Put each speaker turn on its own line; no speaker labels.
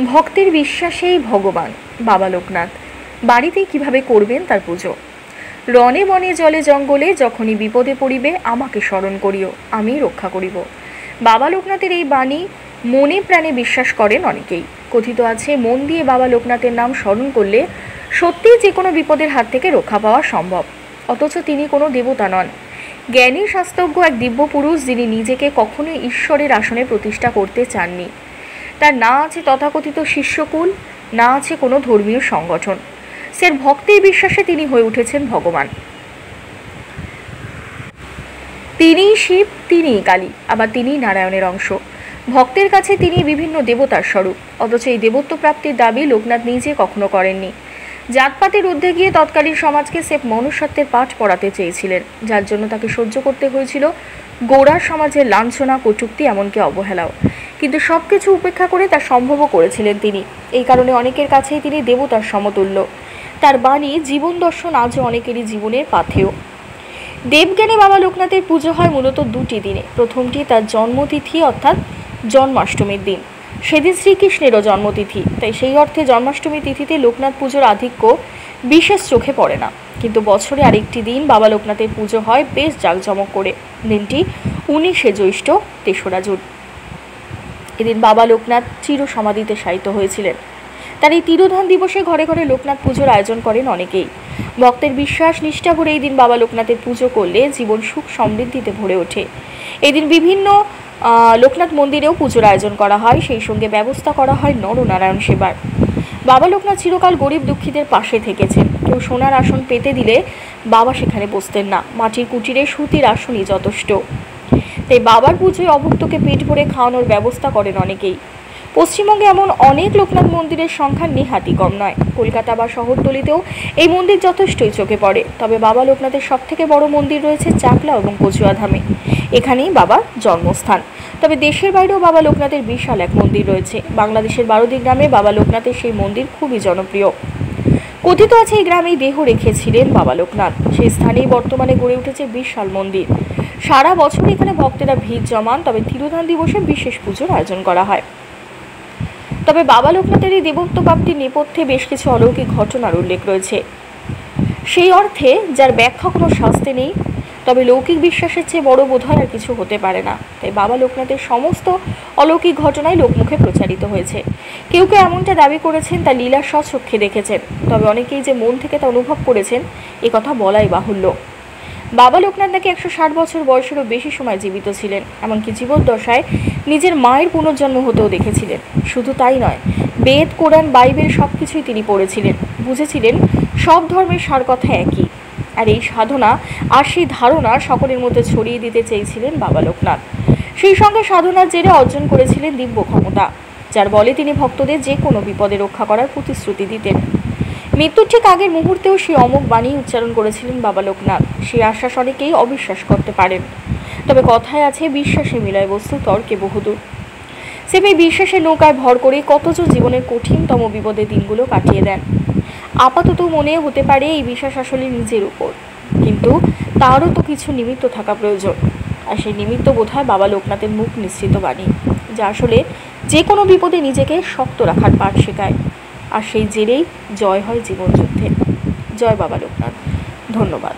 ভক্তের বিশ্বাসেই ভগবান বাবা লোকনাথ বাড়িতেই কিভাবে করবেন তার পুজো। রণে বনে জলে জঙ্গলে যখনই বিপদে পড়িবে আমাকে স্মরণ করিও, আমি রক্ষা করিব। বাবা লোকনাথের এই বাণী মনে প্রাণে বিশ্বাস করেন অনেকেই। কথিত আছে, মন দিয়ে বাবা লোকনাথের নাম স্মরণ করলে সত্যিই যে কোনো বিপদের হাত থেকে রক্ষা পাওয়া সম্ভব। অথচ তিনি কোনো দেবতা নন, জ্ঞানী শাস্ত্রজ্ঞ এক দিব্য পুরুষ, যিনি নিজেকে কখনোই ঈশ্বরের আসনে প্রতিষ্ঠা করতে চাননি। তার না আছে তথাকথিত শিষ্যকুল, না আছে কোনো ধর্মীয় সংগঠন। স্যার ভক্তের বিশ্বাসে তিনি হয়ে উঠেছেন ভগবান। তিনিই শিব, তিনিই কালী, আবার তিনিই নারায়ণের অংশ। ভক্তের কাছে তিনি বিভিন্ন দেবতার স্বরূপ। অথচ এই দেবত্ব প্রাপ্তির দাবি লোকনাথ নিজে কখনো করেননি। জাতপাতের ঊর্ধ্বে গিয়ে তৎকালীন সমাজকে সেফ মনুষ্যত্বের পাঠ পড়াতে চেয়েছিলেন, যার জন্য তাকে সহ্য করতে হয়েছিল গোড়া সমাজের লাঞ্ছনা, কটূক্তি, এমনকি অবহেলাও। কিন্তু সব কিছু উপেক্ষা করে তা সম্ভবও করেছিলেন তিনি। এই কারণে অনেকের কাছেই তিনি দেবতার সমতুল্য। তার বাণী জীবন দর্শন আজও অনেকেরই জীবনের পাথেয়। দেবজ্ঞানে বাবা লোকনাথের পুজো হয় মূলত দুটি দিনে। প্রথমটি তার জন্মতিথি অর্থাৎ জন্মাষ্টমীর দিন। সেদিন শ্রীকৃষ্ণেরও জন্মতিথি, তাই সেই অর্থে জন্মাষ্টমী তিথিতে লোকনাথ পুজোর আধিক্য বিশেষ চোখে পড়ে না। কিন্তু বছরে আরেকটি দিন বাবা লোকনাথের পুজো হয় বেশ জাঁকজমক করে। দিনটি 19শে জ্যৈষ্ঠ, 3রা জুন। এদিন বাবা লোকনাথ চির সমাধিতে শায়িত হয়েছিলেন। তার এই তিরোধান দিবসে ঘরে ঘরে লোকনাথ পুজোর আয়োজন করেন অনেকেই। ভক্তের বিশ্বাস নিষ্ঠা ভরে এই দিন বাবা লোকনাথের পুজো করলে জীবন সুখ সমৃদ্ধিতে ভরে ওঠে। এই দিন বিভিন্ন লোকনাথ মন্দিরেও পুজোর আয়োজন করা হয়, সেই সঙ্গে ব্যবস্থা করা হয় নরনারায়ণ সেবার। বাবা লোকনাথ চিরকাল গরিব দুঃখীদের পাশে থেকেছেন। কেউ সোনার আসন পেতে দিলে বাবা সেখানে বসতেন না, মাটির কুটিরে সুতির আসনই যথেষ্ট। তাই বাবার পুজোয় অভুক্তকে পেট ভরে খাওয়ানোর ব্যবস্থা করেন অনেকেই। পশ্চিমবঙ্গে এমন অনেক লোকনাথ মন্দিরের সংখ্যা নেহাতি কম নয়। কলকাতা বা শহরতলিতেও এই মন্দির যথেষ্টই চোখে পড়ে। তবে বাবা লোকনাথের সবথেকে বড় মন্দির রয়েছে চাকলা এবং কচুয়াধামে। এখানেই বাবার জন্মস্থান। তবে দেশের বাইরেও বাবা লোকনাথের বিশাল এক মন্দির রয়েছে। বাংলাদেশের বারোদি গ্রামে বাবা লোকনাথের সেই মন্দির খুবই জনপ্রিয়। কথিত আছে এই গ্রামেই দেহ রেখেছিলেন বাবা লোকনাথ। সেই স্থানেই বর্তমানে গড়ে উঠেছে বিশাল মন্দির। সারা বছর এখানে ভক্তেরা ভিড় জমান, তবে তিরোধান দিবসে বিশেষ পুজোর আয়োজন করা হয়। তবে বাবা লোকনাথের এই দেবত্ব প্রাপ্তির নেপথ্যে বেশ কিছু অলৌকিক ঘটনার উল্লেখ রয়েছে। সেই অর্থে যার ব্যাখ্যা কোনো শাস্ত্রে নেই। তবে লৌকিক বিশ্বাসের চেয়ে বড় বোধ হয় আর কিছু হতে পারে না। তাই বাবা লোকনাথের সমস্ত অলৌকিক ঘটনাই লোকমুখে প্রচারিত হয়েছে। কেউ কেউ এমনটা দাবি করেছেন তা লীলা স্বচক্ষে দেখেছেন, তবে অনেকেই যে মন থেকে তা অনুভব করেছেন এ কথা বলাই বাহুল্য। বাবা লোকনাথ নাকি 160 বছর বয়সেরও বেশি সময় জীবিত ছিলেন, এমনকি জীবদ্দশায় নিজের মায়ের পুনর্জন্ম হতেও দেখেছিলেন। শুধু তাই নয়, বেদ, কোরআন, বাইবেল সব কিছুই তিনি পড়েছিলেন, বুঝেছিলেন সব ধর্মের সার কথা একই। আর এই সাধনা আর সেই ধারণা সকলের মধ্যে ছড়িয়ে দিতে চেয়েছিলেন বাবা লোকনাথ। সেই সঙ্গে সাধনার জেরে অর্জন করেছিলেন দিব্য ক্ষমতা, যার বলে তিনি ভক্তদের যে কোনো বিপদে রক্ষা করার প্রতিশ্রুতি দিতেন। মৃত্যুর ঠিক আগের মুহূর্তেও সেই অমোঘ বাণী উচ্চারণ করেছিলেন বাবা লোকনাথ। সেই আশ্বাস অনেকেই অবিশ্বাস করতে পারেন, তবে কথায় আছে, বিশ্বাসে মিলায় বস্তু তর্কে বহুদূর। সেম এই বিশ্বাসের নৌকায় ভর করে কতজন জীবনের কঠিনতম বিপদের দিনগুলো কাটিয়ে দেন। আপাতত মনে হতে পারে এই বিশ্বাস আসলে নিজের উপর, কিন্তু তারও তো কিছু নিমিত্ত থাকা প্রয়োজন। আর সেই নিমিত্ত বোধহয় বাবা লোকনাথের মুখ নিঃসৃত বাণী, যা আসলে যে কোনো বিপদে নিজেকে শক্ত রাখার পাঠ শেখায়। আর সেই জেরেই জয় হয় জীবনযুদ্ধে। জয় বাবা লোকনাথ। ধন্যবাদ।